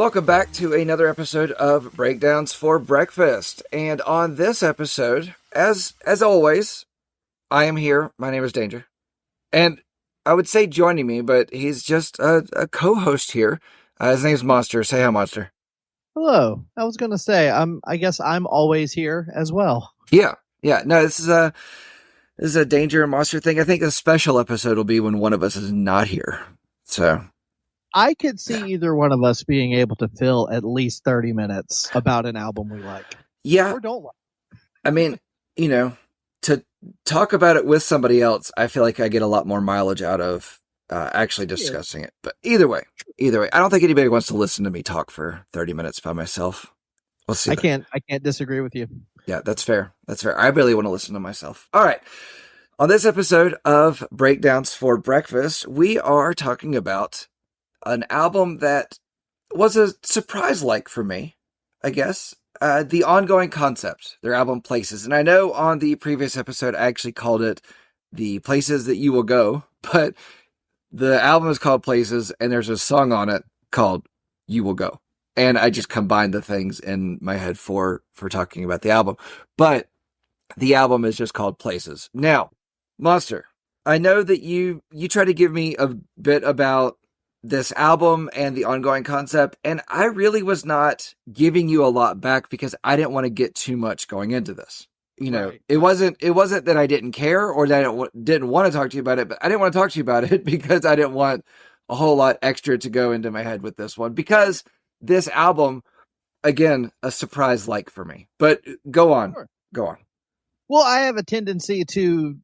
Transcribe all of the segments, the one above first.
Welcome back to another episode of Breakdowns for Breakfast. And on this episode, as always, I am here. My name is Danger. And I would say joining me, but he's just a co-host here. His name's Monster. Say hi, Monster. Hello. I was going to say, I guess I'm always here as well. Yeah. No, this is a Danger and Monster thing. I think a special episode will be when one of us is not here. So I could see either one of us being able to fill at least 30 minutes about an album we like. Yeah. Or don't like. I mean, to talk about it with somebody else, I feel like I get a lot more mileage out of actually discussing it. But either way, I don't think anybody wants to listen to me talk for 30 minutes by myself. We'll see. I can't disagree with you. Yeah, that's fair. I really want to listen to myself. All right. On this episode of Breakdowns for Breakfast, we are talking about an album that was a surprise for me, I guess. The Ongoing Concept, their album Places. And I know on the previous episode, I actually called it The Places That You Will Go, but the album is called Places, and there's a song on it called You Will Go. And I just combined the things in my head for talking about the album. But the album is just called Places. Now, Monster, I know that you try to give me a bit about this album and the Ongoing Concept, and I really was not giving you a lot back because I didn't want to get too much going into this. Right. It wasn't that I didn't care or that I didn't want to talk to you about it, but I didn't want to talk to you about it because I didn't want a whole lot extra to go into my head with this one, because this album, again, a surprise for me. But go on. Sure. Go on. Well, I have a tendency to,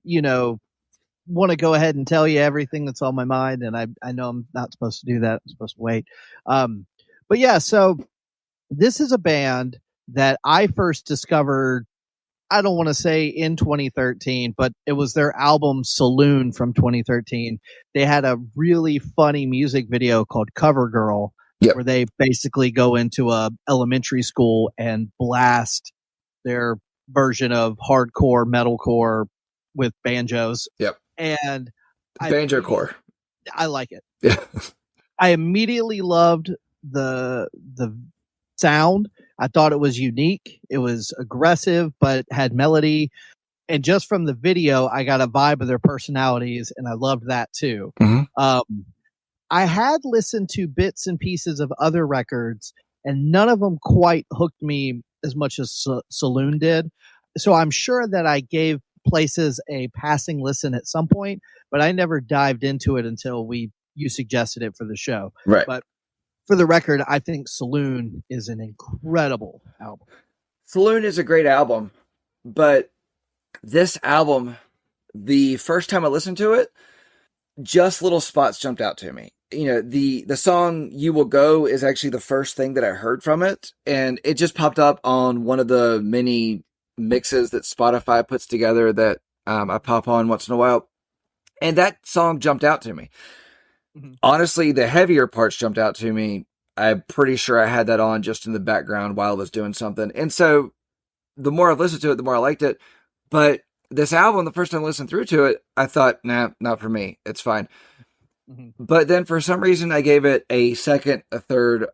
want to go ahead and tell you everything that's on my mind, and I know I'm not supposed to do that. I'm supposed to wait. But yeah, so this is a band that I first discovered, I don't want to say in 2013, but it was their album Saloon from 2013. They had a really funny music video called Cover Girl, where they basically go into a elementary school and blast their version of hardcore metalcore with banjos. Yep. And Banjo core. I like it. Yeah. I immediately loved the sound. I thought it was unique. It was aggressive, but had melody. And just from the video, I got a vibe of their personalities, and I loved that too. Mm-hmm. I had listened to bits and pieces of other records, and none of them quite hooked me as much as Saloon did. So I'm sure that I gave Places a passing listen at some point, but I never dived into it until you suggested it for the show. Right. But for the record, I think Saloon is an incredible album. Saloon is a great album, but this album, the first time I listened to it, just little spots jumped out to me. The song You Will Go is actually the first thing that I heard from it, and it just popped up on one of the many mixes that Spotify puts together that I pop on once in a while, and that song jumped out to me. Mm-hmm. Honestly, the heavier parts jumped out to me. I'm pretty sure I had that on just in the background while I was doing something, and so the more I listened to it, the more I liked it. But this album, the first time I listened through to it, I thought, nah, not for me. It's fine. Mm-hmm. But then for some reason, I gave it a second, a third,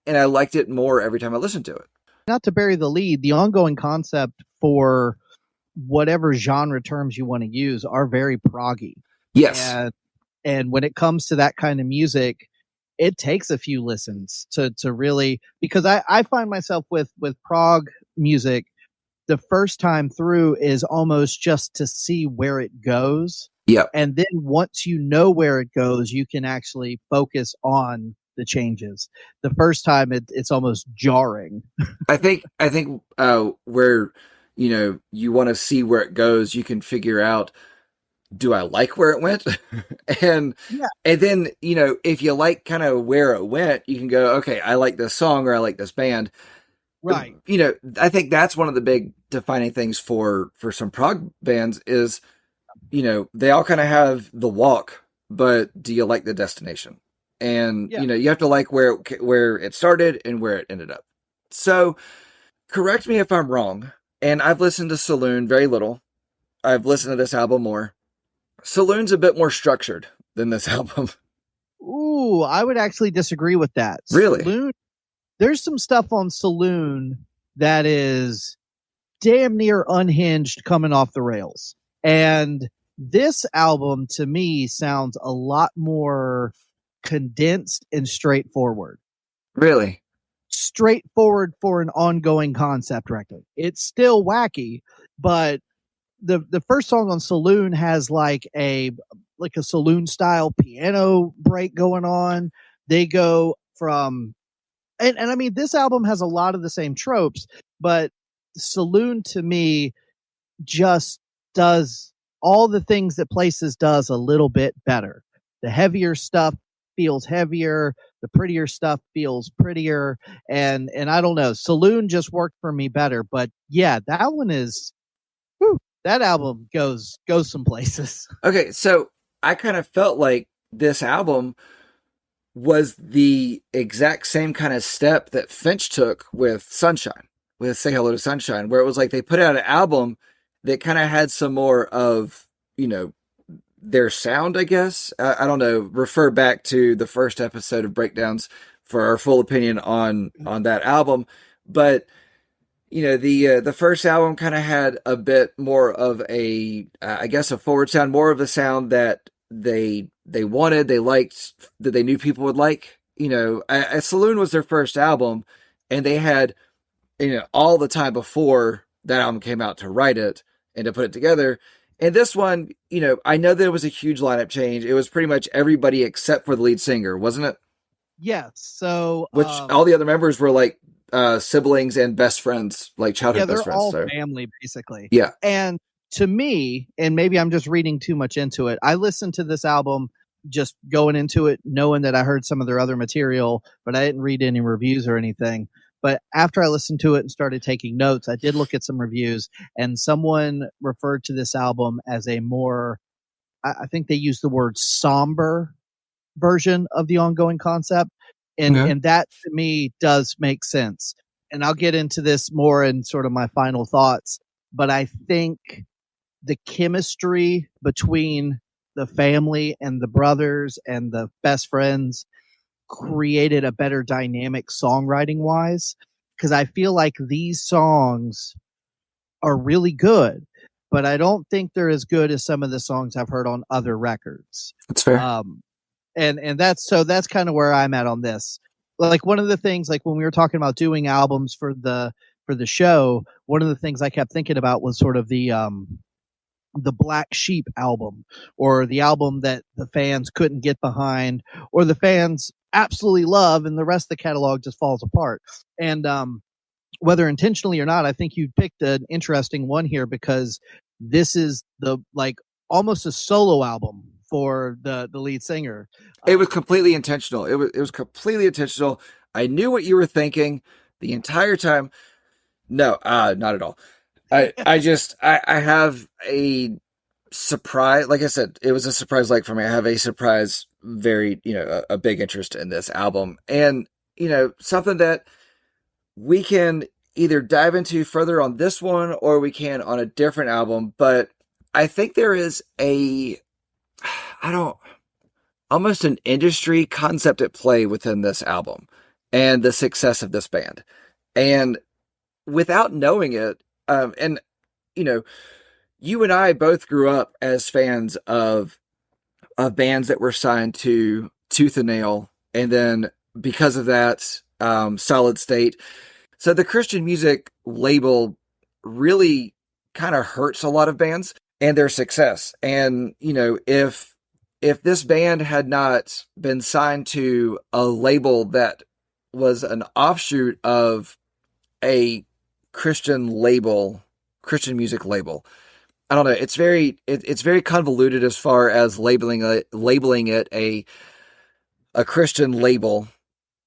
and I liked it more every time I listened to it. Not to bury the lead, the Ongoing Concept, for whatever genre terms you want to use, are very proggy. Yes. And when it comes to that kind of music, it takes a few listens to really, because I find myself with prog music, the first time through is almost just to see where it goes. Yeah. And then once you know where it goes, you can actually focus on the changes. The first time it's almost jarring. I think where you want to see where it goes, you can figure out, do I like where it went? and then if you like kind of where it went, you can go, okay, I like this song or I like this band. Right. I think that's one of the big defining things for some prog bands is, they all kind of have the walk, but do you like the destination? And, you have to like where it started and where it ended up. So correct me if I'm wrong. And I've listened to Saloon very little. I've listened to this album more. Saloon's a bit more structured than this album. Ooh, I would actually disagree with that. Really? Saloon, there's some stuff on Saloon that is damn near unhinged coming off the rails. And this album to me sounds a lot more condensed and straightforward. Really? Straightforward for an ongoing concept record. It's still wacky, but the first song on Saloon has like a saloon style piano break going on. They go from and I mean this album has a lot of the same tropes, but Saloon to me just does all the things that Places does a little bit better. The heavier stuff feels heavier, the prettier stuff feels prettier, and I don't know, Saloon just worked for me better, but yeah, that one is whew, that album goes some places. Okay, so I kind of felt like this album was the exact same kind of step that Finch took with Sunshine, with Say Hello to Sunshine, where it was like they put out an album that kind of had some more of, their sound, I guess. I don't know. Refer back to the first episode of Breakdowns for our full opinion on that album. But the first album kind of had a bit more of a, I guess, a forward sound, more of a sound that they wanted, they liked, that they knew people would like. Saloon was their first album, and they had, all the time before that album came out to write it and to put it together. And this one, I know there was a huge lineup change. It was pretty much everybody except for the lead singer, wasn't it? Yes. So, which all the other members were like siblings and best friends, like childhood best friends. All family, basically. Yeah. And to me, and maybe I'm just reading too much into it, I listened to this album just going into it, knowing that I heard some of their other material, but I didn't read any reviews or anything. But after I listened to it and started taking notes, I did look at some reviews, and someone referred to this album as a more, I think they used the word somber version of the ongoing concept. And that to me does make sense. And I'll get into this more in sort of my final thoughts. But I think the chemistry between the family and the brothers and the best friends created a better dynamic songwriting wise, because I feel like these songs are really good, but I don't think they're as good as some of the songs I've heard on other records. That's fair. And that's kind of where I'm at on this. Like one of the things, like when we were talking about doing albums for the show, one of the things I kept thinking about was sort of the Black Sheep album, or the album that the fans couldn't get behind, or the fans absolutely love and the rest of the catalog just falls apart. And whether intentionally or not, I think you picked an interesting one here, because this is the like almost a solo album for the lead singer. It was completely intentional. It was completely intentional. I knew what you were thinking the entire time. No, not at all. I have a surprise. Like I said, it was a surprise. Like for me, I have a surprise, very, a big interest in this album, and, something that we can either dive into further on this one or we can on a different album. But I think there is almost an industry concept at play within this album and the success of this band. And without knowing it, and you and I both grew up as fans of bands that were signed to Tooth and Nail, and then because of that, Solid State. So the Christian music label really kind of hurts a lot of bands and their success. And if this band had not been signed to a label that was an offshoot of a Christian music label, I don't know. It's very convoluted as far as labeling it a Christian label,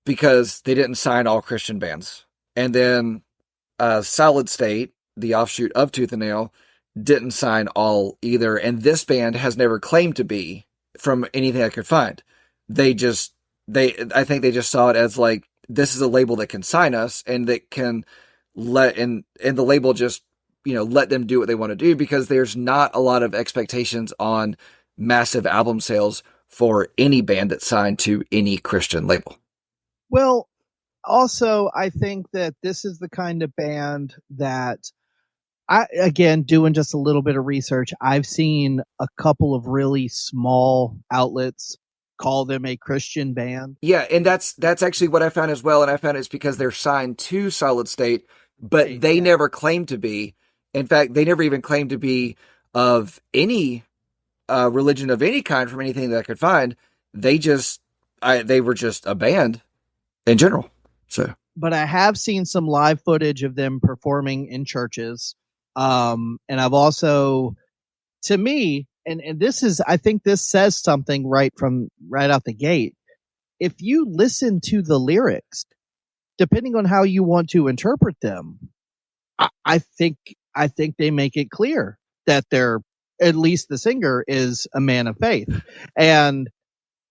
because they didn't sign all Christian bands. And then Solid State, the offshoot of Tooth and Nail, didn't sign all either. And this band has never claimed to be, from anything I could find. I think they just saw it as like, this is a label that can sign us and that can and the label just, let them do what they want to do, because there's not a lot of expectations on massive album sales for any band that's signed to any Christian label. Well, also, I think that this is the kind of band that again, doing just a little bit of research, I've seen a couple of really small outlets call them a Christian band. Yeah, and that's actually what I found as well, and I found it's because they're signed to Solid State, but they never claimed to be. In fact, they never even claimed to be of any religion of any kind from anything that I could find. They were just a band in general. So, but I have seen some live footage of them performing in churches. And I've also, to me, and this is, I think this says something right out the gate. If you listen to the lyrics, depending on how you want to interpret them, I think they make it clear that at least the singer is a man of faith. And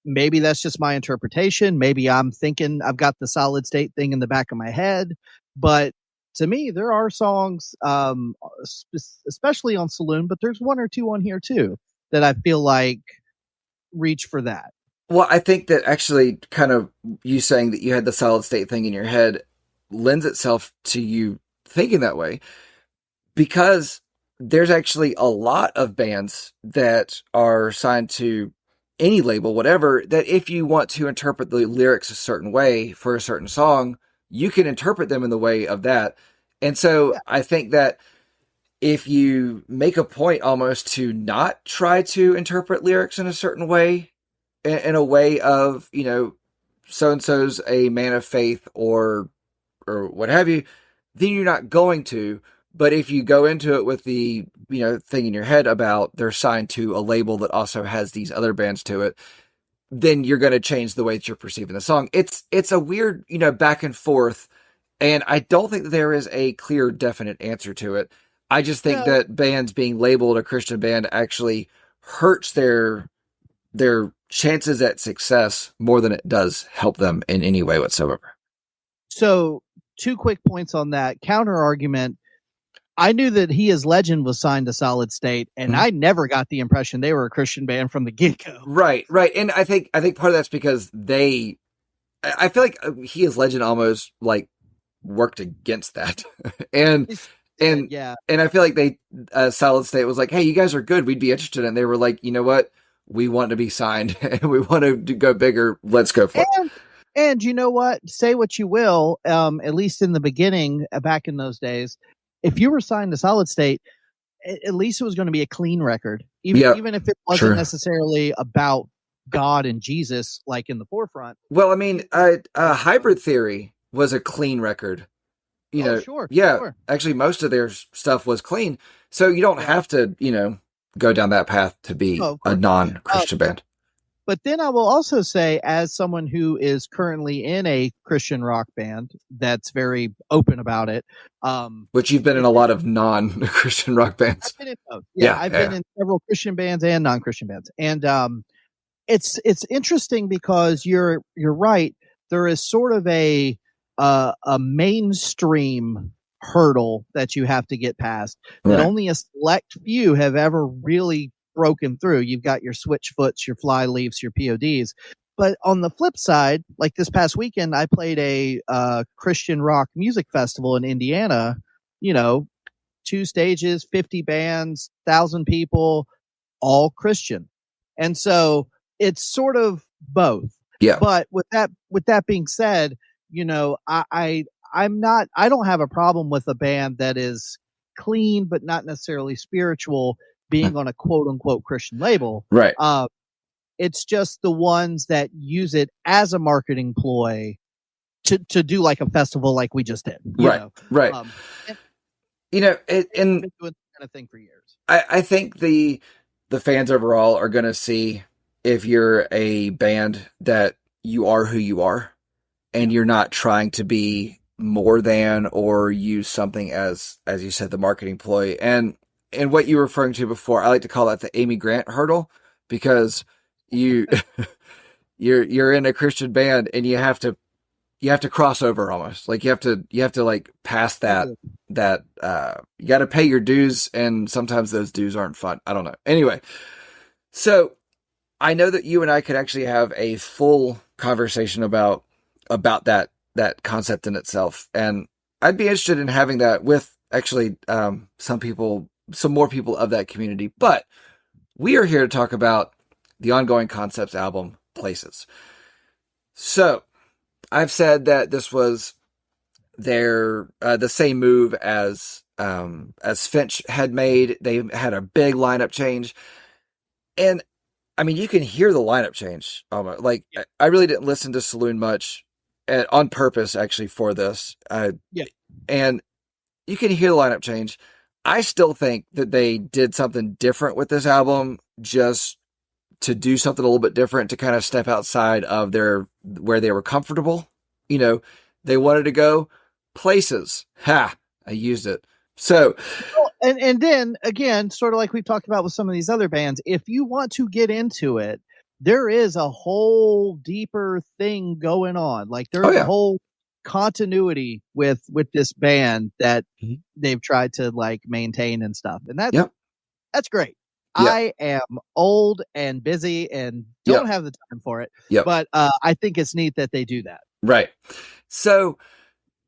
maybe that's just my interpretation. Maybe I'm thinking I've got the Solid State thing in the back of my head, but to me, there are songs, especially on Saloon, but there's one or two on here too that I feel like reach for that. Well, I think that actually kind of you saying that you had the Solid State thing in your head lends itself to you thinking that way, because there's actually a lot of bands that are signed to any label, whatever, that if you want to interpret the lyrics a certain way for a certain song, you can interpret them in the way of that. And so I think that if you make a point almost to not try to interpret lyrics in a certain way, in a way of, so-and-so's a man of faith or what have you, then you're not going to. But if you go into it with the, thing in your head about they're signed to a label that also has these other bands to it, then you're going to change the way that you're perceiving the song. It's a weird, back and forth. And I don't think that there is a clear, definite answer to it. I just think that bands being labeled a Christian band actually hurts their chances at success more than it does help them in any way whatsoever. So 2 quick points on that. Counter argument. I knew that He Is Legend was signed to Solid State, and I never got the impression they were a Christian band from the get-go. Right. And I think part of that's because I feel like He Is Legend almost like worked against that. and I feel like Solid State was like, hey, you guys are good, we'd be interested. And they were like, you know what? We want to be signed and we want to go bigger. Let's go for it. And you know what? Say what you will, at least in the beginning, back in those days, if you were signed to Solid State, at least it was going to be a clean record. Even if it wasn't necessarily about God and Jesus, like in the forefront. Well, I mean, Hybrid Theory was a clean record. Sure. Actually, most of their stuff was clean. So you don't have to, go down that path to be a non-Christian band. But then I will also say, as someone who is currently in a Christian rock band that's very open about it, which you've been in a lot of non-Christian rock bands. I've been in both. I've been in several Christian bands and non-Christian bands, and it's interesting because you're right. There is sort of a mainstream hurdle that you have to get past that only a select few have ever really broken through. You've got your Switchfoots, your Flyleafs, your PODs. But on the flip side, like this past weekend, I played a Christian rock music festival in Indiana, 2 stages, 50 bands, 1,000 people, all Christian. And so it's sort of both. Yeah. But with that being said, I don't have a problem with a band that is clean but not necessarily spiritual being on a quote unquote Christian label. Right. It's just the ones that use it as a marketing ploy to do like a festival like we just did. Right. And been doing that kind of thing for years. I think the fans overall are going to see if you're a band that you are who you are and you're not trying to be more than or use something as you said, the marketing ploy. And what you were referring to before, I like to call that the Amy Grant hurdle, because you're in a Christian band and you have to cross over almost. Like you have to like pass that you got to pay your dues, and sometimes those dues aren't fun. I don't know. Anyway, so I know that you and I could actually have a full conversation about that concept in itself, and I'd be interested in having that with actually some more people of that community. But we are here to talk about the ongoing Concepts album, Places. So I've said that this was the same move as Finch had made. They had a big lineup change, and I mean, you can hear the lineup change. Like, I really didn't listen to Saloon much on purpose, actually, for this. And you can hear the lineup change. I still think that they did something different with this album, just to do something a little bit different, to kind of step outside of where they were comfortable. You know, they wanted to go places. Ha! I used it. So, and then again, sort of like we've talked about with some of these other bands, if you want to get into it, there is a whole deeper thing going on. Like there's a whole continuity with this band that they've tried to like maintain and stuff. And that's great. Yep. I am old and busy and don't have the time for it. Yep. But I think it's neat that they do that. Right. So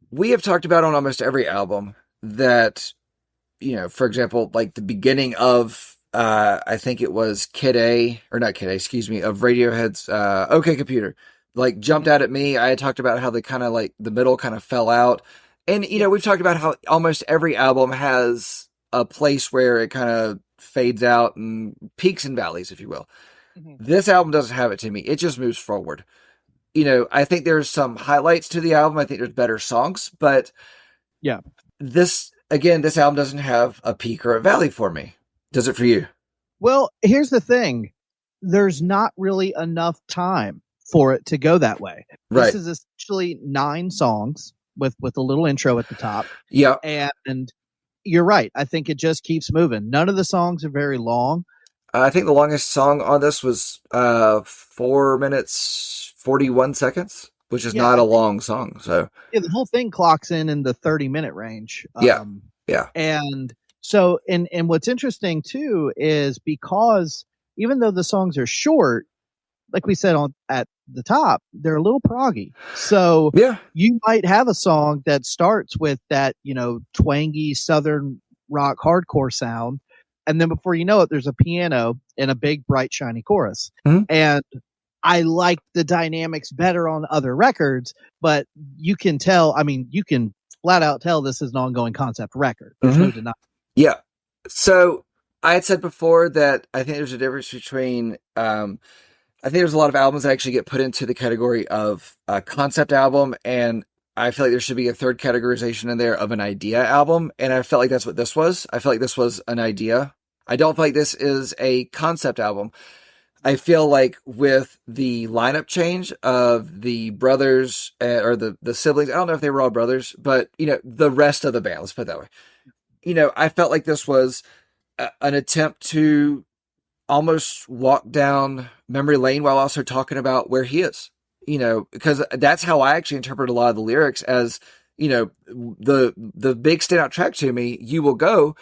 we have talked about on almost every album that, you know, for example, like the beginning of, I think it was of Radiohead's OK Computer, like jumped out at me. I had talked about how they kind of like the middle kind of fell out. And, you know, we've talked about how almost every album has a place where it kind of fades out and peaks and valleys, if you will. Mm-hmm. This album doesn't have it to me. It just moves forward. You know, I think there's some highlights to the album. I think there's better songs, but this album doesn't have a peak or a valley for me. Does it for you? Well, here's the thing. There's not really enough time for it to go that way. Right. This is essentially 9 songs with a little intro at the top. Yeah. And you're right. I think it just keeps moving. None of the songs are very long. I think the longest song on this was 4 minutes, 41 seconds, which is not a long song. So the whole thing clocks in the 30-minute range. Yeah. And so, and what's interesting too is because even though the songs are short, like we said at the top, they're a little proggy. So you might have a song that starts with that, you know, twangy Southern rock hardcore sound. And then before you know it, there's a piano and a big, bright, shiny chorus. Mm-hmm. And I like the dynamics better on other records, but you can tell, I mean, you can flat out tell this is an ongoing concept record. There's no denying. Yeah. So I had said before that I think there's a difference between, I think there's a lot of albums that actually get put into the category of a concept album, and I feel like there should be a third categorization in there of an idea album, and I felt like that's what this was. I felt like this was an idea. I don't feel like this is a concept album. I feel like with the lineup change of the brothers or the siblings, I don't know if they were all brothers, but, you know, the rest of the band, let's put it that way. You know, I felt like this was an attempt to almost walk down memory lane while also talking about where he is, you know, because that's how I actually interpret a lot of the lyrics as, you know, the big standout track to me, You Will Go.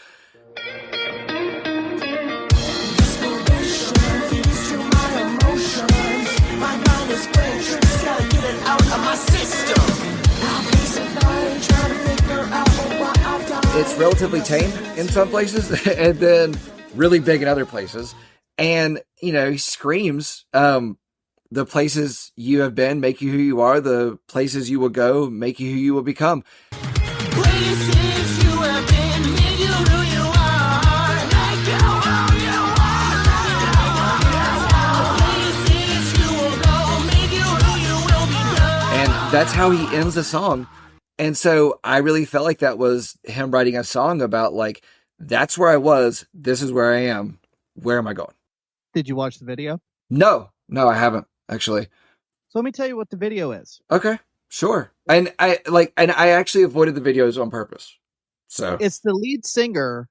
It's relatively tame in some places and then really big in other places. And, you know, he screams, the places you have been make you who you are. The places you will go make you who you will become. Places you have been make you who you are. Make you who you are. Places you will go make you who you will become. And that's how he ends the song. And so I really felt like that was him writing a song about, like, that's where I was. This is where I am. Where am I going? Did you watch the video? No, I haven't actually. So let me tell you what the video is. Okay, sure. And I actually avoided the videos on purpose. So it's the lead singer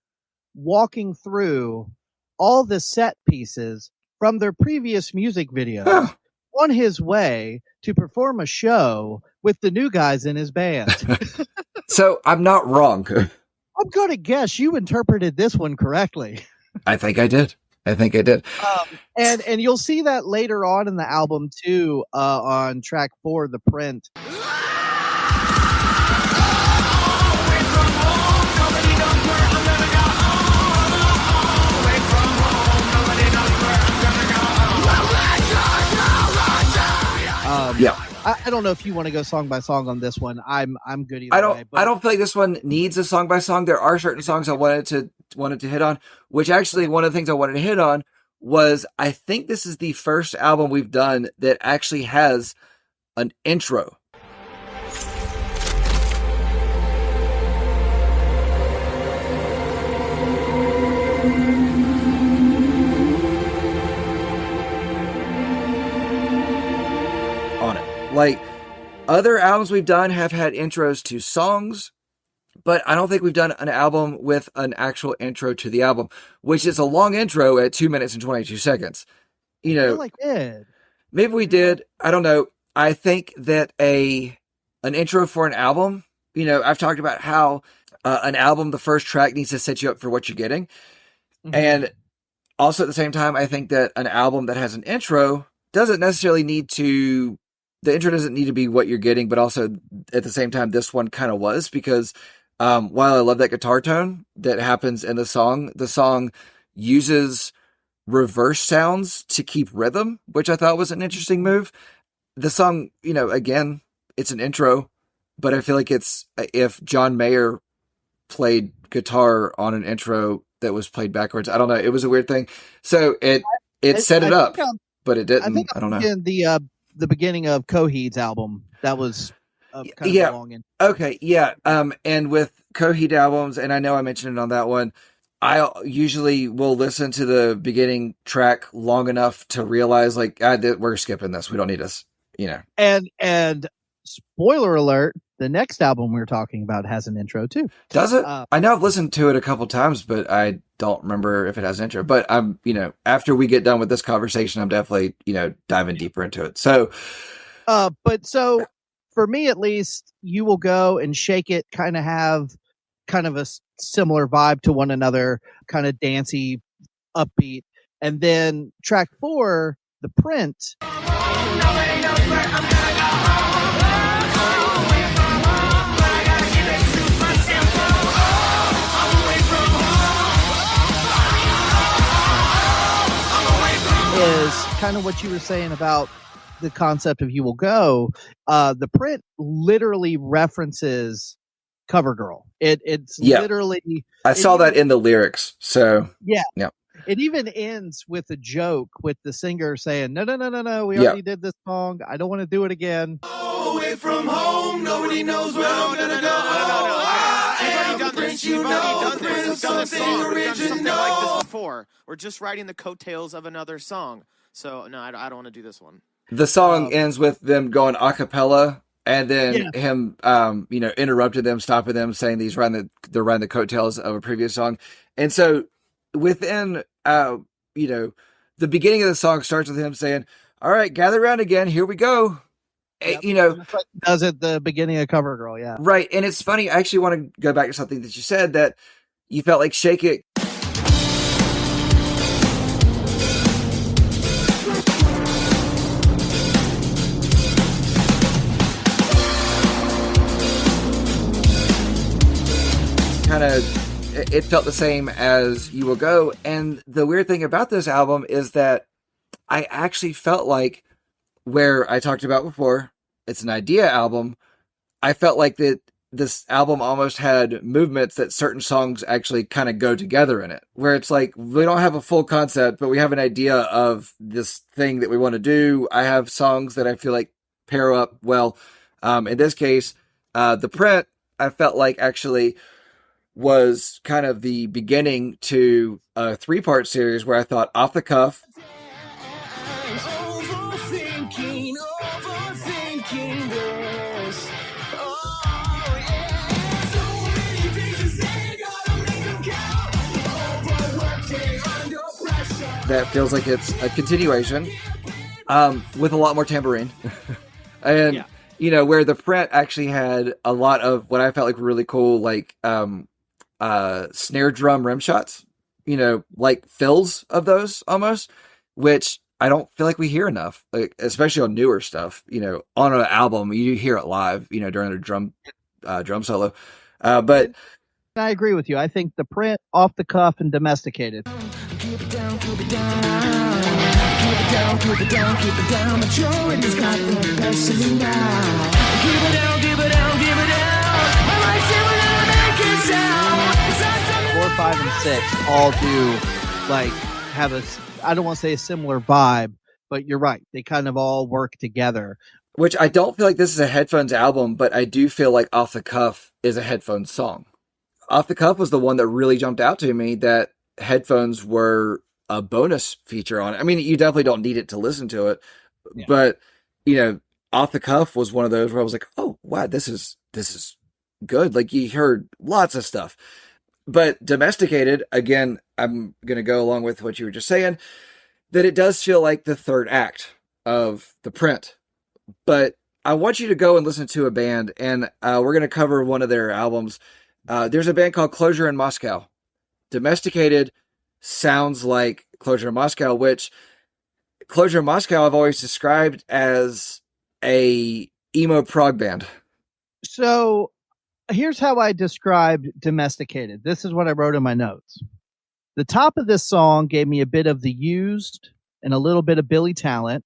walking through all the set pieces from their previous music videos on his way to perform a show with the new guys in his band. So I'm not wrong. I'm going to guess you interpreted this one correctly. I think I did. I think I did. And you'll see that later on in the album too, on track 4, The Print. Yeah. I don't know if you want to go song by song on this one. I'm good either way. I don't feel like this one needs a song by song. There are certain songs I wanted to hit on, which actually one of the things I wanted to hit on was I think this is the first album we've done that actually has an intro. On it. Like, other albums we've done have had intros to songs, but I don't think we've done an album with an actual intro to the album, which is a long intro at 2 minutes and 22 seconds. You know, I feel like maybe we did. I don't know. I think that an intro for an album, you know, I've talked about how an album, the first track needs to set you up for what you're getting. Mm-hmm. And also at the same time, I think that an album that has an intro doesn't necessarily need to, the intro doesn't need to be what you're getting, but also at the same time, this one kind of was, because while I love that guitar tone that happens in the song uses reverse sounds to keep rhythm, which I thought was an interesting move. The song, you know, again, it's an intro, but I feel like it's, if John Mayer played guitar on an intro that was played backwards, I don't know. It was a weird thing. So it set it up, but it didn't. I don't know. The beginning of Coheed's album, that was kind of long in. Okay, yeah. And with Coheed albums, and I know I mentioned it on that one, I usually will listen to the beginning track long enough to realize, like, we're skipping this. We don't need this, you know. And spoiler alert, the next album we're talking about has an intro too. Does it? I know I've listened to it a couple times, but I don't remember if it has an intro. But I'm, you know, after we get done with this conversation, I'm definitely, you know, diving deeper into it. So, so for me at least, You Will Go and Shake It kind of have kind of a similar vibe to one another, kind of dancey, upbeat. And then track 4, The Print. Is kind of what you were saying about the concept of You Will Go. The Print literally references CoverGirl. It's literally. I saw that in the lyrics. So yeah. Yeah. It even ends with a joke with the singer saying, no, we already did this song. I don't want to do it again. Away from home, nobody knows where I'm gonna go. You've already done something like this before. We're just writing the coattails of another song. So, no, I don't want to do this one. The song ends with them going a cappella, and then him, you know, interrupting them, stopping them, saying they're riding the coattails of a previous song. And so within, you know, the beginning of the song starts with him saying, all right, gather around again. Here we go. Yep. You know, does at the beginning of CoverGirl, yeah. Right. And it's funny. I actually want to go back to something that you said, that you felt like Shake It. Kind of, it felt the same as You Will Go. And the weird thing about this album is that I actually felt like, where I talked about before, it's an idea album, I felt like that this album almost had movements that certain songs actually kind of go together in it, where it's like, we don't have a full concept, but we have an idea of this thing that we want to do. I have songs that I feel like pair up well. In this case, The Print, I felt like actually was kind of the beginning to a 3-part series where I thought Off the Cuff, that feels like it's a continuation, with a lot more tambourine. And, you know, where The Print actually had a lot of what I felt like were really cool, like, snare drum rim shots. like fills of those almost, which I don't feel like we hear enough, like, especially on newer stuff. On an album, you hear it live, during a drum solo. But I agree with you. I think the print, off the cuff, and domesticated. Keep it down, keep it down. Keep it down, keep it down, keep it down. But Joe and has got the best of me now. Keep it down, keep it down, keep it down. I might say without making sound. 4, 5, and 6 all do like have a, I don't want to say a similar vibe, but you're right. They kind of all work together. Which I don't feel like this is a Headphones album, but I do feel like Off the Cuff is a Headphones song. Off the Cuff was the one that really jumped out to me that Headphones were a bonus feature on it. I mean, you definitely don't need it to listen to it, but Off the Cuff was one of those where I was like, oh wow, this is good. Like, you heard lots of stuff. But Domesticated, again, I'm going to go along with what you were just saying, that it does feel like the third act of the print. But I want you to go and listen to a band, and we're going to cover one of their albums. There's a band called Closure in Moscow. Domesticated sounds like Closure in Moscow, which Closure in Moscow I've always described as a emo prog band. So here's how I described Domesticated. This is what I wrote in my notes. The top of this song gave me a bit of The Used and a little bit of Billy Talent.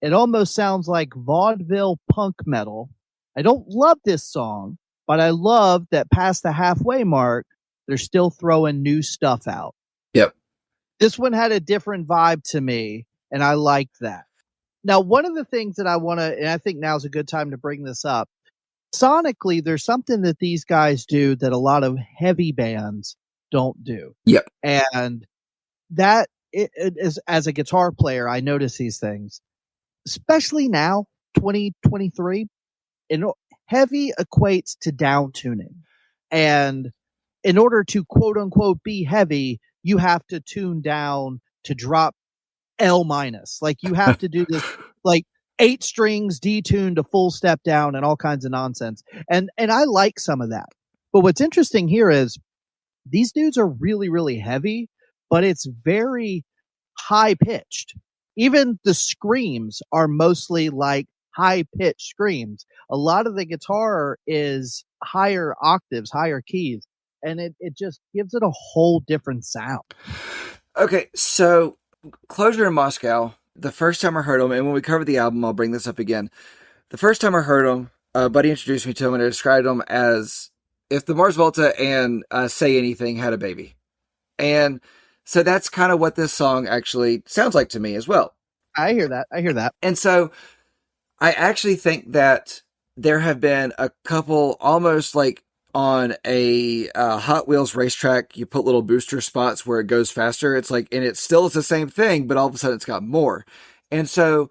It almost sounds like vaudeville punk metal. I don't love this song, but I love that past the halfway mark, they're still throwing new stuff out. Yep. This one had a different vibe to me, and I liked that. Now, one of the things that I want to, and I think now's a good time to bring this up, sonically, there's something that these guys do that a lot of heavy bands don't do. Yep. And that it is, as a guitar player, I notice these things, especially now, 2023. Heavy equates to down tuning. And in order to quote unquote be heavy, you have to tune down to drop L minus. Like, you have to do this, like, 8 strings detuned to full step down and all kinds of nonsense. And I like some of that. But what's interesting here is these dudes are really, really heavy, but it's very high pitched. Even the screams are mostly like high pitched screams. A lot of the guitar is higher octaves, higher keys, and it just gives it a whole different sound. Okay, so Closure in Moscow, the first time I heard them, and when we cover the album, I'll bring this up again. The first time I heard them, a buddy introduced me to them, and I described them as if the Mars Volta and Say Anything had a baby. And so that's kind of what this song actually sounds like to me as well. I hear that. And so I actually think that there have been a couple, almost like on a Hot Wheels racetrack, you put little booster spots where it goes faster. It's like, and it still is the same thing, but all of a sudden it's got more. And so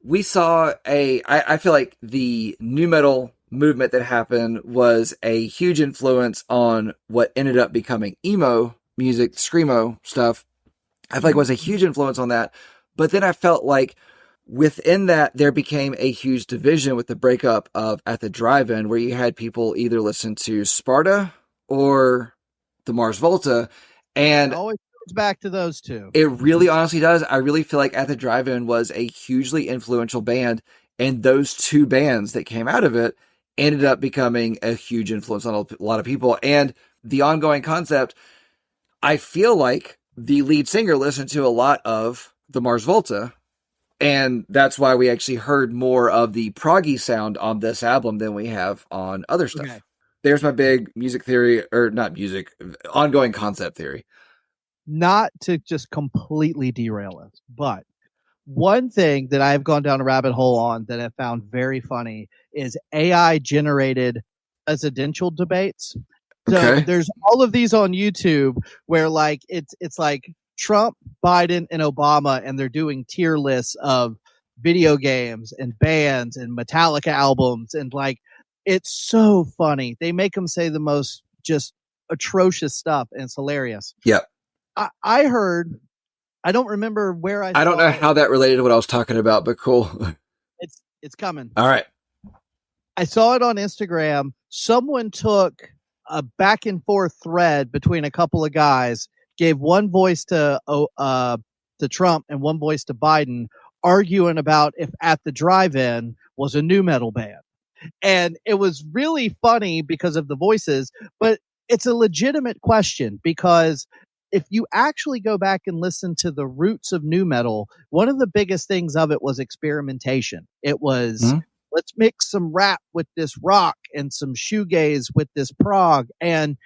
we saw I feel like the nu metal movement that happened was a huge influence on what ended up becoming emo music, screamo stuff. I feel like it was a huge influence on that. But then I felt like within that, there became a huge division with the breakup of At the Drive-In, where you had people either listen to Sparta or the Mars Volta. And it always goes back to those two. It really honestly does. I really feel like At the Drive-In was a hugely influential band. And those two bands that came out of it ended up becoming a huge influence on a lot of people. And the Ongoing Concept, I feel like the lead singer listened to a lot of the Mars Volta. And that's why we actually heard more of the proggy sound on this album than we have on other stuff. Okay. There's my big music theory, or not music, Ongoing Concept theory. Not to just completely derail us, but one thing that I've gone down a rabbit hole on that I found very funny is AI generated presidential debates. So there's all of these on YouTube where like it's like Trump, Biden, and Obama, and they're doing tier lists of video games and bands and Metallica albums, and like it's so funny. They make them say the most just atrocious stuff, and it's hilarious. Yep. I heard, I don't remember where I don't know how that related to what I was talking about, but cool. It's coming. All right. I saw it on Instagram. Someone took a back and forth thread between a couple of guys gave one voice to Trump and one voice to Biden, arguing about if At the Drive-In was a new metal band. And it was really funny because of the voices, but it's a legitimate question because if you actually go back and listen to the roots of new metal, one of the biggest things of it was experimentation. It was, let's mix some rap with this rock and some shoegaze with this prog. And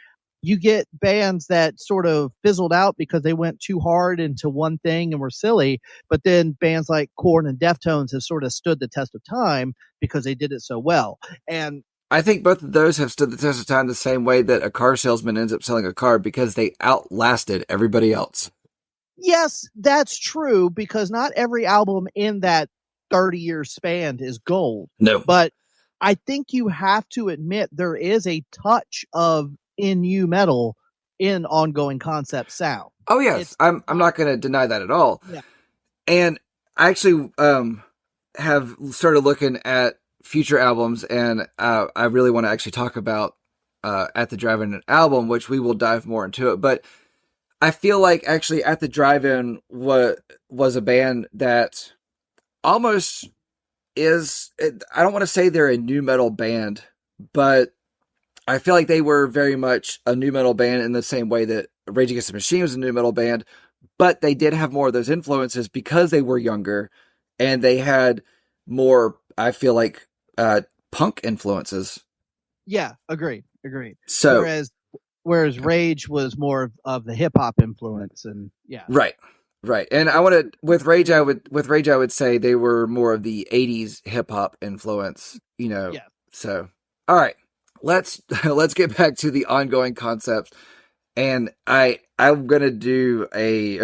you get bands that sort of fizzled out because they went too hard into one thing and were silly. But then bands like Korn and Deftones have sort of stood the test of time because they did it so well. And I think both of those have stood the test of time the same way that a car salesman ends up selling a car, because they outlasted everybody else. Yes, that's true, because not every album in that 30-year span is gold. No. But I think you have to admit there is a touch of nu metal in Ongoing Concept sound. Oh yes, I'm not going to deny that at all. Yeah. And I actually have started looking at future albums, and I really want to actually talk about At the Drive-In album, which we will dive more into it. But I feel like actually At the Drive-In was a band that almost is, I don't want to say they're a nu metal band, but I feel like they were very much a nu metal band in the same way that Rage Against the Machine was a nu metal band, but they did have more of those influences because they were younger and they had more, I feel like, punk influences. Yeah, agreed. So whereas Rage was more of the hip hop influence, and yeah. Right. And I want to, with Rage I would say they were more of the 80s hip hop influence, Yeah. So, all right. Let's get back to the Ongoing Concepts, and we're gonna do a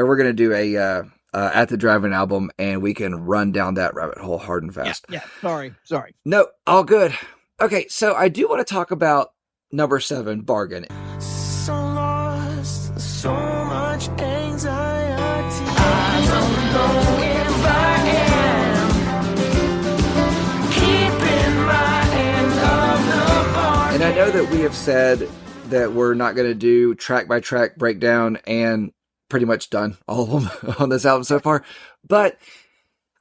At the Drive-In album, and we can run down that rabbit hole hard and fast. Yeah. Sorry. No, all good. Okay, so I do want to talk about number 7, Bargain. So lost, so much anxiety. I don't know if I am keeping my end of the bargain. And I know that we have said that we're not going to do track by track breakdown, and pretty much done all of them on this album so far. But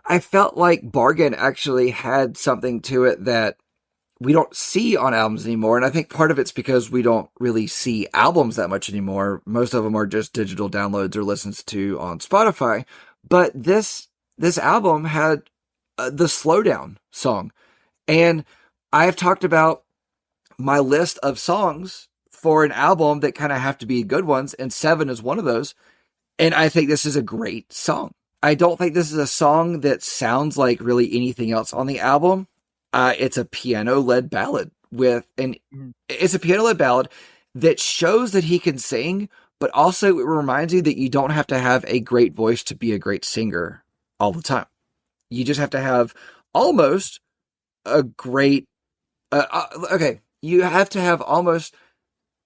I felt like Bargain actually had something to it that we don't see on albums anymore. And I think part of it's because we don't really see albums that much anymore. Most of them are just digital downloads or listens to on Spotify. But this album had the Slowdown song. And I have talked about my list of songs for an album that kind of have to be good ones, and 7 is one of those. And I think this is a great song. I don't think this is a song that sounds like really anything else on the album. It's a piano-led ballad it's a piano-led ballad that shows that he can sing, but also it reminds you that you don't have to have a great voice to be a great singer all the time. You just have to have almost a great, you have to have almost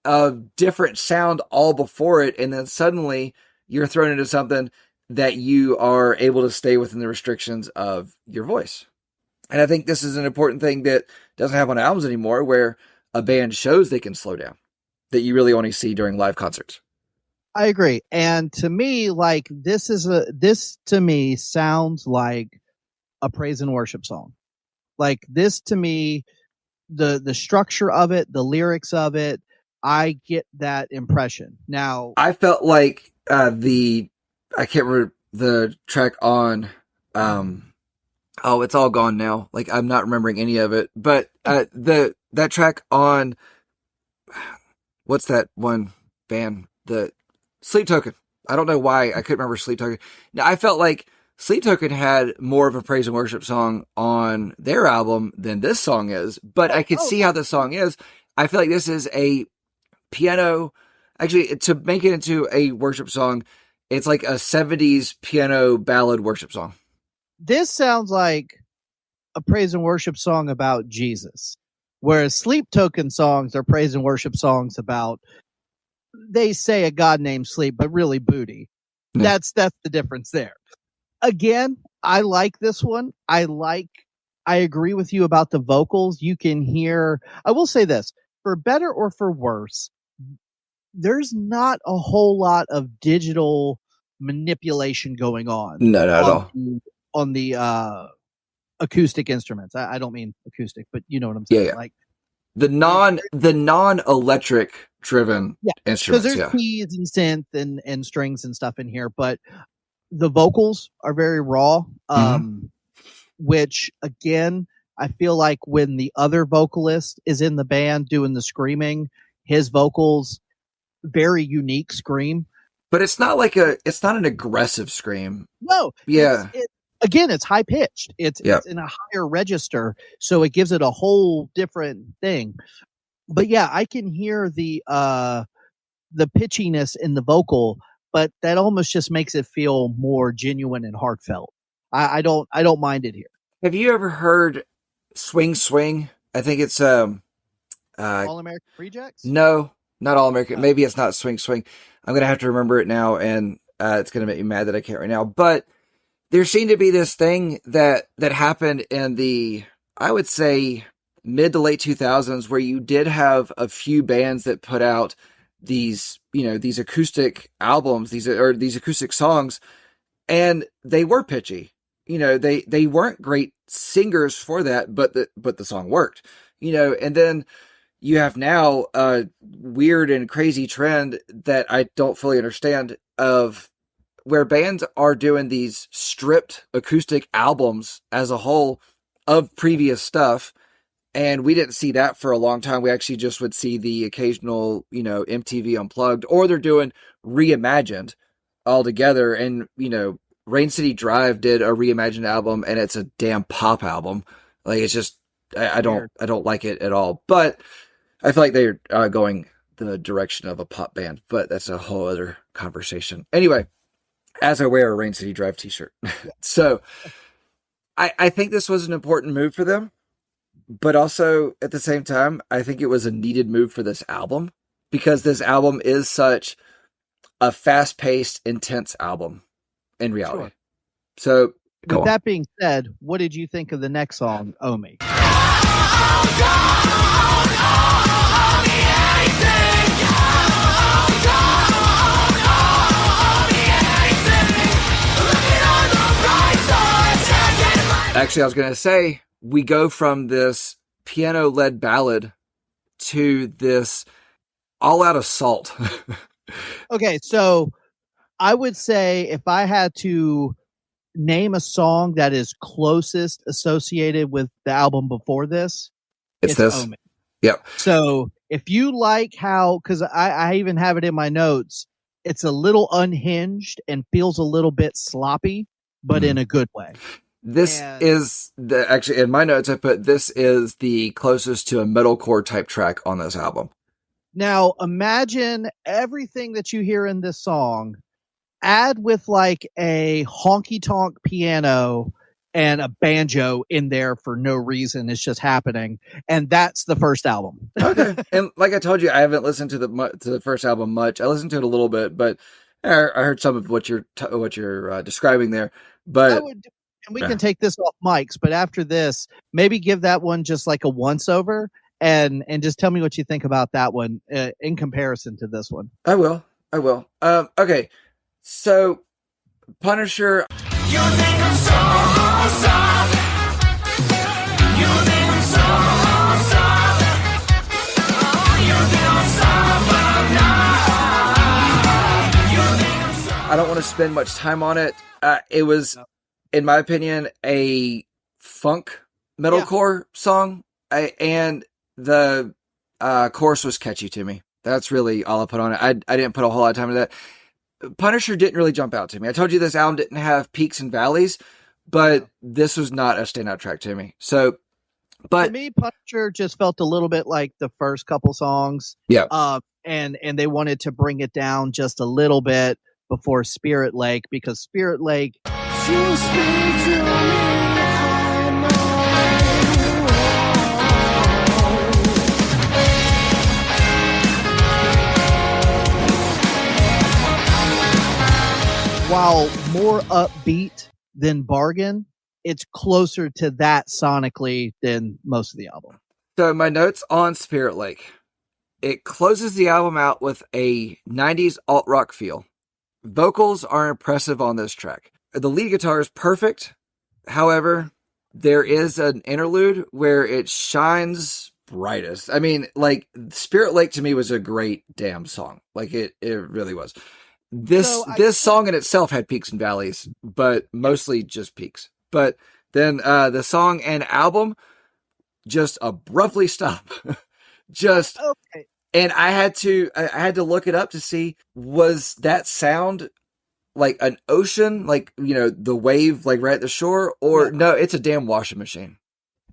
a different sound all before it, and then suddenly you're thrown into something that you are able to stay within the restrictions of your voice. And I think this is an important thing that doesn't happen on albums anymore, where a band shows they can slow down, that you really only see during live concerts. I agree. And to me, like, this to me sounds like a praise and worship song. Like, this to me, the structure of it, the lyrics of it, I get that impression. Now, I felt like I can't remember the track on, it's all gone now. Like, I'm not remembering any of it, but that track on, what's that one band? The Sleep Token. I don't know why I couldn't remember Sleep Token. Now, I felt like Sleep Token had more of a praise and worship song on their album than this song is, but I could see how the song is. I feel like this is a piano, actually, to make it into a worship song, it's like a 70s piano ballad worship song. This sounds like a praise and worship song about Jesus, whereas Sleep Token songs are praise and worship songs about, they say a god named Sleep, but really booty. Yeah. That's the difference there. Again, I like this one. I agree with you about the vocals. You can hear, I will say this, for better or for worse, there's not a whole lot of digital manipulation going on. No, not at all. On the acoustic instruments. I don't mean acoustic, but you know what I'm saying. Yeah. Like The non-electric driven because instruments. there's Yeah. keys and synth and strings and stuff in here, but the vocals are very raw. Which again, I feel like when the other vocalist is in the band doing the screaming, his vocals very unique scream. But it's not an aggressive scream. No. Yeah. Again, it's high pitched. It's Yep. in a higher register, so it gives it a whole different thing. But yeah, I can hear the pitchiness in the vocal, but that almost just makes it feel more genuine and heartfelt. I don't mind it here. Have you ever heard Swing Swing? I think it's All American Rejects? no, not All American. Oh. Maybe it's not Swing Swing. I'm gonna have to remember it now, and it's gonna make me mad that I can't right now. But there seemed to be this thing that happened in the, I would say, mid to late 2000s, where you did have a few bands that put out these acoustic albums, these acoustic songs, and they were pitchy. They weren't great singers for that, but the song worked. And then you have now a weird and crazy trend that I don't fully understand of where bands are doing these stripped acoustic albums as a whole of previous stuff. And we didn't see that for a long time. We actually just would see the occasional, MTV Unplugged, or they're doing reimagined altogether. And, Rain City Drive did a reimagined album, and it's a damn pop album. Like, it's just, I don't like it at all. But I feel like they're going the direction of a pop band, but that's a whole other conversation. Anyway, as I wear a Rain City Drive t-shirt. So I think this was an important move for them, but also at the same time, I think it was a needed move for this album, because this album is such a fast-paced, intense album in reality. Sure. So with that being said, what did you think of the next song, "Owe Me"? Actually, I was going to say, we go from this piano-led ballad to this all-out assault. Okay, so I would say if I had to name a song that is closest associated with the album before this, it's this. "Owe Me." Yep. So if you like how, because I even have it in my notes, it's a little unhinged and feels a little bit sloppy, but in a good way. This is actually in my notes I put, this is the closest to a metalcore type track on this album. Now imagine everything that you hear in this song, add with like a honky tonk piano and a banjo in there for no reason. It's just happening. And that's the first album. Okay. And like I told you, I haven't listened to the first album much. I listened to it a little bit, but I heard some of what you're describing there. But and we can take this off mics, but after this, maybe give that one just like a once over and just tell me what you think about that one in comparison to this one. I will. Okay. So Punisher. You think I'm so soft. You think I'm so soft. You think I'm soft, but I'm not. You think I'm soft. I don't want to spend much time on it. It was, in my opinion, a funk metalcore song, and the chorus was catchy to me. That's really all I put on it. I didn't put a whole lot of time into that. Punisher didn't really jump out to me. I told you this album didn't have peaks and valleys, but this was not a standout track to me. So, but to me, Punisher just felt a little bit like the first couple songs. Yeah. And they wanted to bring it down just a little bit before Spirit Lake, because Spirit Lake. You speak to me. While more upbeat than Bargain, it's closer to that sonically than most of the album. So my notes on Spirit Lake. it closes the album out with a 90s alt rock feel. Vocals are impressive on this track. The lead guitar is perfect. However, there is an interlude where it shines brightest. I mean, like, Spirit Lake to me was a great damn song. Like, it really was. This song in itself had peaks and valleys, but mostly just peaks. But then the song and album just abruptly stop. Just Okay. and I had to look it up to see, was that sound like an ocean, like, you know, the wave like right at the shore, or no, it's a damn washing machine.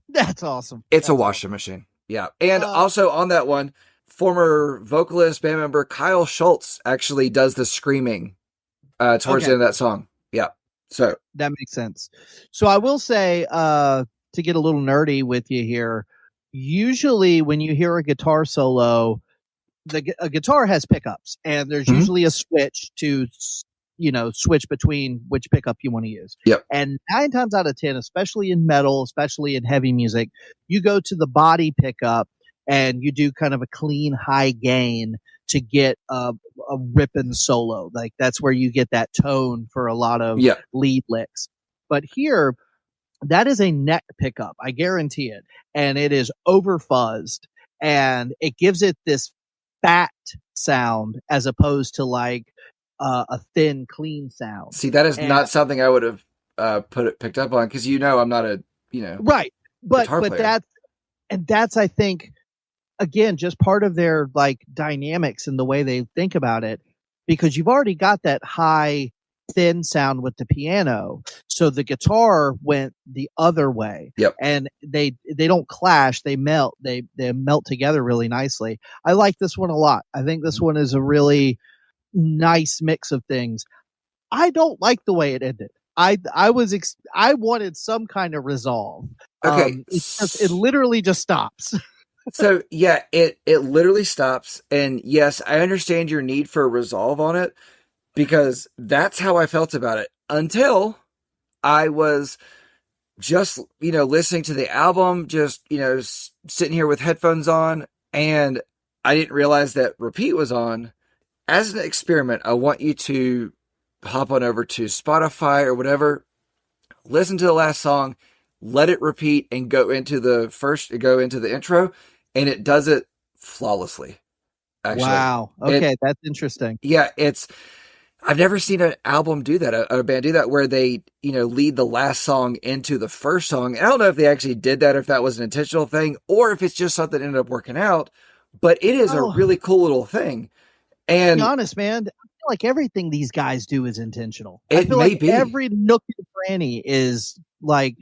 That's awesome. It's That's a washing machine. Yeah. And also on that one, former vocalist, band member Kyle Schultz actually does the screaming towards the end of that song. Yeah. So that makes sense. So I will say, to get a little nerdy with you here, usually when you hear a guitar solo, a guitar has pickups, and there's usually a switch to, switch between which pickup you want to use. Yep. And 9 times out of 10, especially in metal, especially in heavy music, you go to the body pickup and you do kind of a clean high gain to get a ripping solo. Like, that's where you get that tone for a lot of lead licks. But here, that is a neck pickup. I guarantee it. And it is over fuzzed, and it gives it this fat sound as opposed to like a thin, clean sound. See, that is not something I would have picked up on, because I'm not a right. But player. that's I think, again, just part of their like dynamics and the way they think about it, because you've already got that high, thin sound with the piano, so the guitar went the other way. Yep. And they don't clash, they melt, they melt together really nicely. I like this one a lot. I think this one is a really nice mix of things. I don't like the way it ended. I wanted some kind of resolve. Okay. It literally just stops. So yeah, it literally stops, and yes, I understand your need for a resolve on it, because that's how I felt about it until I was just, listening to the album, just, sitting here with headphones on, and I didn't realize that repeat was on. As an experiment, I want you to hop on over to Spotify or whatever, listen to the last song, let it repeat, and go into the intro, and it does it flawlessly. Actually. Wow. Okay, that's interesting. Yeah, I've never seen an album do that, a band do that, where they, lead the last song into the first song. And I don't know if they actually did that, if that was an intentional thing, or if it's just something that ended up working out, but it is a really cool little thing. And to be honest, man, I feel like everything these guys do is intentional. I feel like every nook and cranny is like,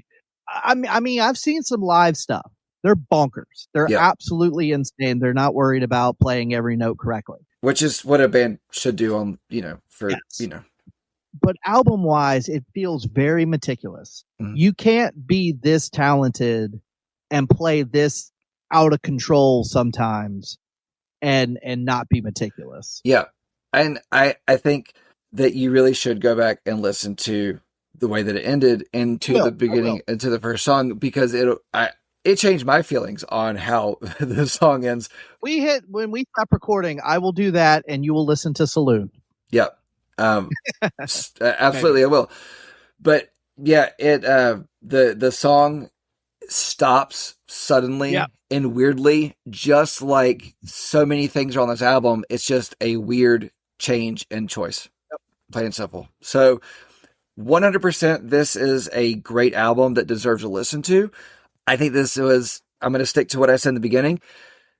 I mean, I've seen some live stuff. They're bonkers. They're absolutely insane. They're not worried about playing every note correctly. Which is what a band should do on, But album wise, it feels very meticulous. Mm-hmm. You can't be this talented and play this out of control sometimes and not be meticulous. Yeah. And I think that you really should go back and listen to the way that it ended into the beginning, into the first song, because it changed my feelings on how the song ends. When we stop recording, I will do that, and you will listen to Saloon. Yeah. Absolutely, I will. But yeah, the song stops suddenly and weirdly, just like so many things are on this album. It's just a weird change in choice. Plain and simple. So 100%, this is a great album that deserves a listen to. I think I'm going to stick to what I said in the beginning.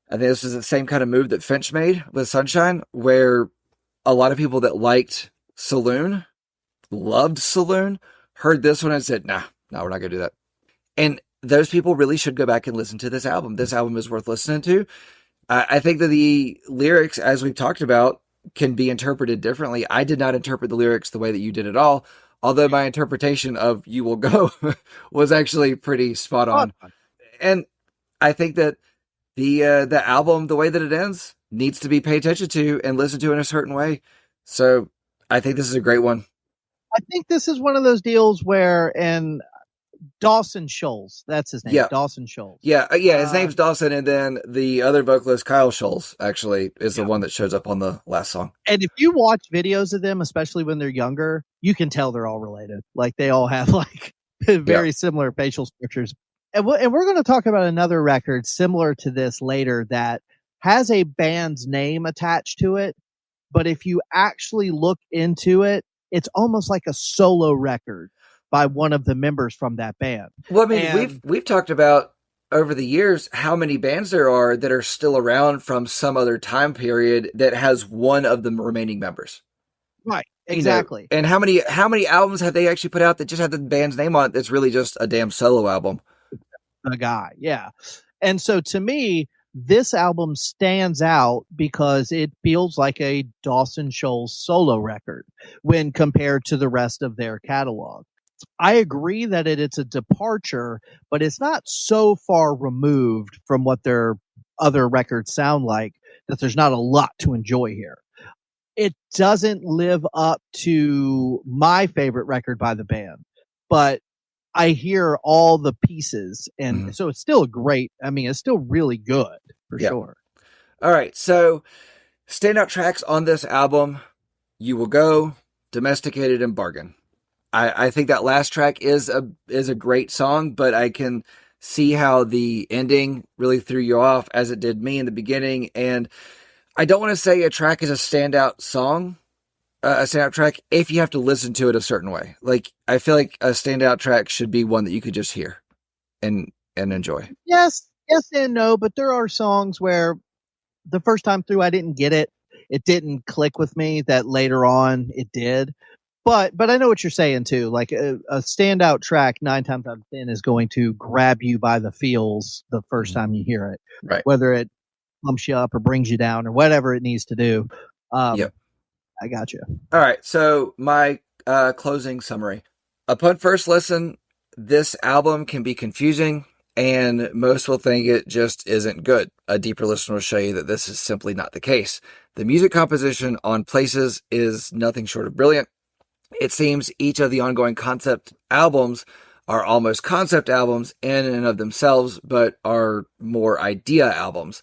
I think this is the same kind of move that Finch made with Sunshine, where a lot of people that liked Saloon, loved Saloon, heard this one and said, no, we're not going to do that. And those people really should go back and listen to this album. This album is worth listening to. I think that the lyrics, as we've talked about, can be interpreted differently. I did not interpret the lyrics the way that you did at all, although my interpretation of You Will Go was actually pretty spot on. And I think that the album, the way that it ends, needs to be paid attention to and listened to in a certain way. So I think this is a great one. I think this is one of those deals where, and Dawson Scholes. That's his name. Yeah. Dawson Scholes. Yeah, his name's Dawson, and then the other vocalist, Kyle Scholes, actually is the one that shows up on the last song. And if you watch videos of them, especially when they're younger, you can tell they're all related. Like they all have like very similar facial structures. And we're going to talk about another record similar to this later that has a band's name attached to it. But if you actually look into it, it's almost like a solo record by one of the members from that band. Well, I mean, we've talked about over the years how many bands there are that are still around from some other time period that has one of the remaining members. Right, exactly. You know, and how many albums have they actually put out that just have the band's name on it that's really just a damn solo album? A guy, yeah. And so to me, this album stands out because it feels like a Dawson Scholes solo record when compared to the rest of their catalog. I agree that it's a departure, but it's not so far removed from what their other records sound like that there's not a lot to enjoy here. It doesn't live up to my favorite record by the band, but I hear all the pieces, and so it's still it's still really good for sure. All right, so standout tracks on this album, You Will Go, Domesticated, and Bargain. I think that last track is a great song, but I can see how the ending really threw you off as it did me in the beginning. And I don't want to say a track is a standout song, a standout track, if you have to listen to it a certain way. Like, I feel like a standout track should be one that you could just hear and enjoy. Yes and no, but there are songs where the first time through I didn't get it. It didn't click with me that later on it did. But I know what you're saying too. Like a standout track 9 times out of 10 is going to grab you by the feels the first time you hear it, right? Whether it pumps you up or brings you down or whatever it needs to do. Yep. I got you. All right. So my closing summary. Upon first listen, this album can be confusing and most will think it just isn't good. A deeper listen will show you that this is simply not the case. The music composition on Places is nothing short of brilliant. It seems each of the ongoing concept albums are almost concept albums in and of themselves, but are more idea albums.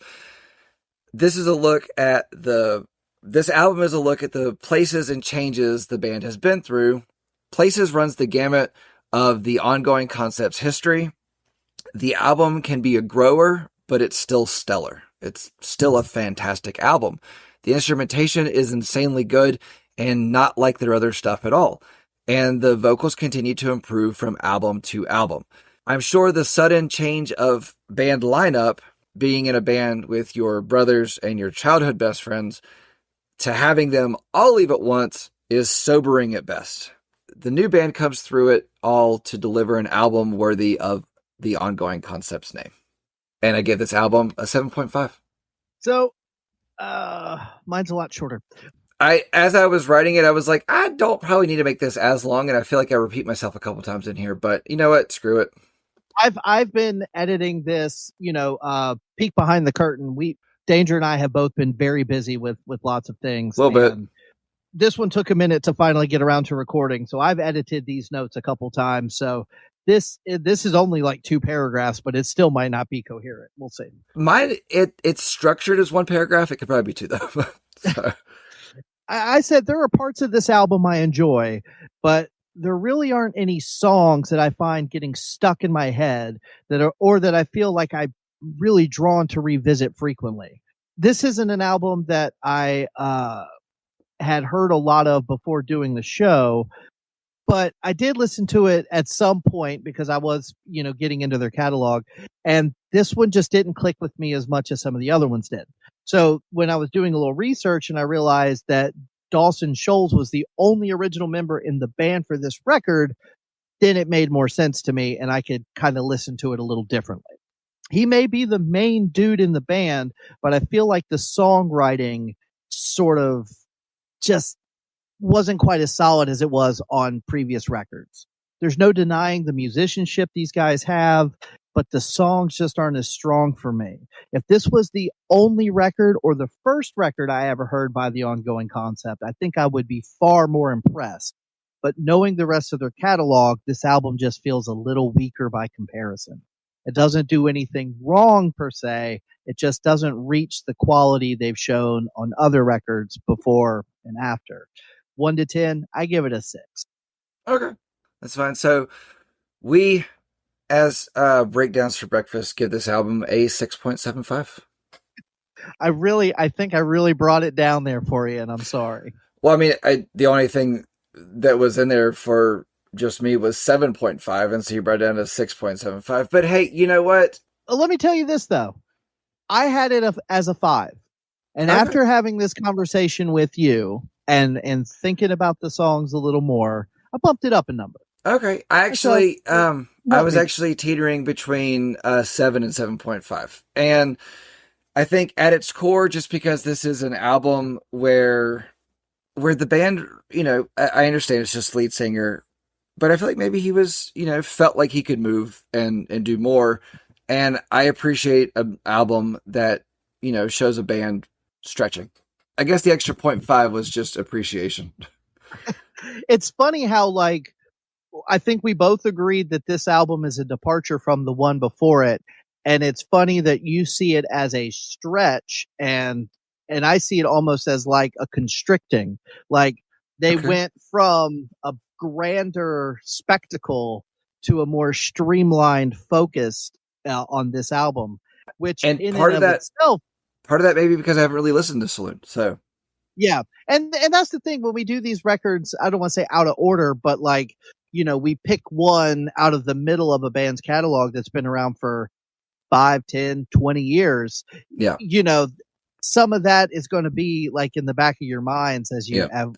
This album is a look at the places and changes the band has been through. Places runs the gamut of the ongoing concept's history. The album can be a grower, but it's still stellar. It's still a fantastic album. The instrumentation is insanely good and not like their other stuff at all. And the vocals continue to improve from album to album. I'm sure the sudden change of band lineup, being in a band with your brothers and your childhood best friends, to having them all leave at once is sobering at best. The new band comes through it all to deliver an album worthy of the ongoing concept's name. And I give this album a 7.5. So, mine's a lot shorter. As I was writing it, I was like, I don't probably need to make this as long, and I feel like I repeat myself a couple times in here, but you know what? Screw it. I've been editing this, peek behind the curtain. Danger and I have both been very busy with lots of things. A little bit. This one took a minute to finally get around to recording, so I've edited these notes a couple times. So this is only like 2 paragraphs, but it still might not be coherent. We'll see. Mine, it's structured as 1 paragraph. It could probably be 2 though. So. I said there are parts of this album I enjoy, but there really aren't any songs that I find getting stuck in my head that I feel like I'm really drawn to revisit frequently. This isn't an album that I had heard a lot of before doing the show, but I did listen to it at some point because I was, getting into their catalog, and this one just didn't click with me as much as some of the other ones did. So when I was doing a little research and I realized that Dawson Scholes was the only original member in the band for this record, then it made more sense to me and I could kind of listen to it a little differently. He may be the main dude in the band, but I feel like the songwriting sort of just wasn't quite as solid as it was on previous records. There's no denying the musicianship these guys have, but the songs just aren't as strong for me. If this was the only record or the first record I ever heard by the ongoing concept, I think I would be far more impressed. but knowing the rest of their catalog, this album just feels a little weaker by comparison. It doesn't do anything wrong per se. It just doesn't reach the quality they've shown on other records before and after. 1 to 10, I give it a 6. Okay, that's fine. So we, as Breakdowns for Breakfast, give this album a 6.75. I think I really brought it down there for you, and I'm sorry. Well, I mean, the only thing that was in there for just me was 7.5, and so you brought it down to 6.75. But hey, you know what? Let me tell you this, though. I had it as a 5. And Okay. after having this conversation with you and thinking about the songs a little more, I bumped it up a number. Okay, I actually, I was me. actually teetering between 7 and 7.5, and I think at its core, just because this is an album where the band, you know, I understand it's just lead singer, but I feel like maybe he was, you know, felt like he could move and do more, and I appreciate an album that, you know, shows a band stretching. I guess the extra 0.5 was just appreciation. It's funny how, like, I think we both agreed that this album is a departure from the one before it. And it's funny that you see it as a stretch and I see it almost as like a constricting. Like they Okay. went from a grander spectacle to a more streamlined focus on this album, which And in part and of of that- itself, Part of that maybe because I haven't really listened to Saloon, so. yeah. And that's the thing when we do these records, I don't want to say out of order, but like, you know, we pick one out of the middle of a band's catalog that's been around for 5, 10, 20 years. Yeah. You know, some of that is going to be like in the back of your minds as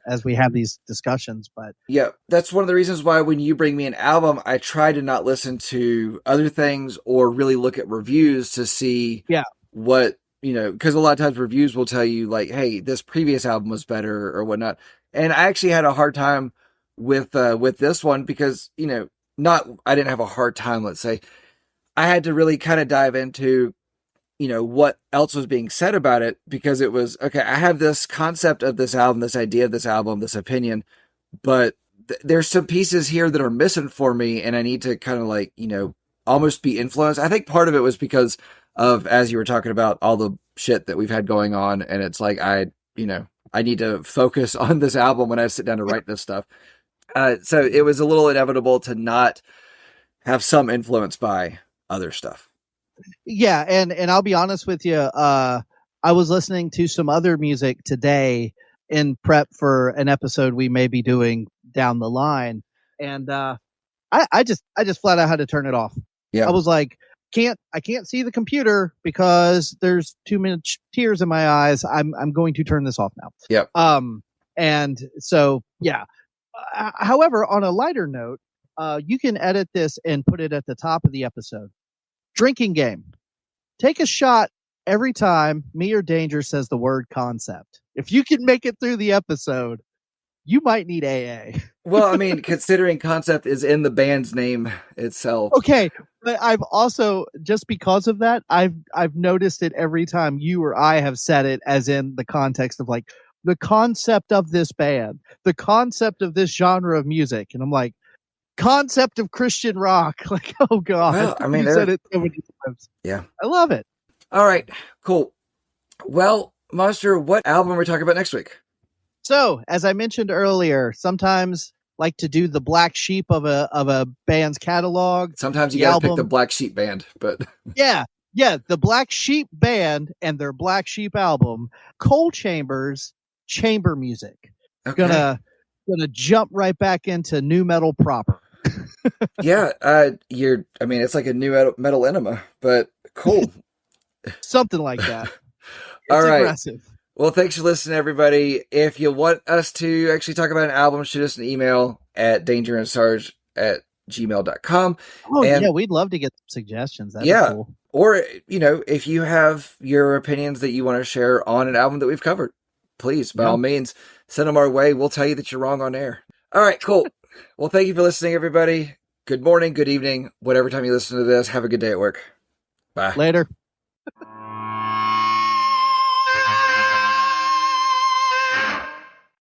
as we have these discussions, but Yeah, that's one of the reasons why when you bring me an album, I try to not listen to other things or really look at reviews to see what, you know, because a lot of times reviews will tell you like, hey, this previous album was better or whatnot. And I actually had a hard time with this one because, you know, I didn't have a hard time, let's say. I had to really kind of dive into, you know, what else was being said about it, because it was, okay, I have this concept of this album, this idea of this album, this opinion, but there's some pieces here that are missing for me, and I need to kind of like, you know, almost be influenced. I think part of it was because of, as you were talking about, all the shit that we've had going on, and it's like, I need to focus on this album when I sit down to write this stuff. So it was a little inevitable to not have some influence by other stuff. yeah. And I'll be honest with you. I was listening to some other music today in prep for an episode we may be doing down the line. And, I just flat out had to turn it off. Yeah. I was like, I can't see the computer because there's too much tears in my eyes. I'm going to turn this off now. Yep. And so, yeah. However, on a lighter note, you can edit this and put it at the top of the episode. Drinking game. Take a shot every time me or Danger says the word concept. If you can make it through the episode, you might need AA. Well, I mean, considering concept is in the band's name itself. Okay, but I've also, just because of that, I've noticed it every time you or I have said it, as in the context of like the concept of this band, the concept of this genre of music, and I'm like, concept of Christian rock. Like, oh god, Well, I mean, you said it so many times. Yeah. I love it. All right, cool. Well, Monster, what album are we talking about next week? So, as I mentioned earlier, sometimes like to do the black sheep of a band's catalog. Sometimes you The gotta pick album- the Black Sheep band, but Yeah, the Black Sheep band and their Black Sheep album, Coal Chambers, chamber music. okay. Gonna jump right back into new metal proper. Yeah, it's like a new metal enema, but cool. Something like that. It's All right. aggressive. Well, thanks for listening, everybody. If you want us to actually talk about an album, shoot us an email at dangerandsarge@gmail.com. Oh And- yeah, we'd love to get suggestions. That'd Yeah. be cool. Or, you know, if you have your opinions that you want to share on an album that we've covered, please, by Yeah. all means, send them our way. We'll tell you that you're wrong on air. All right, cool. Well, thank you for listening, everybody. Good morning, good evening, whatever time you listen to this. Have a good day at work. Bye. Later.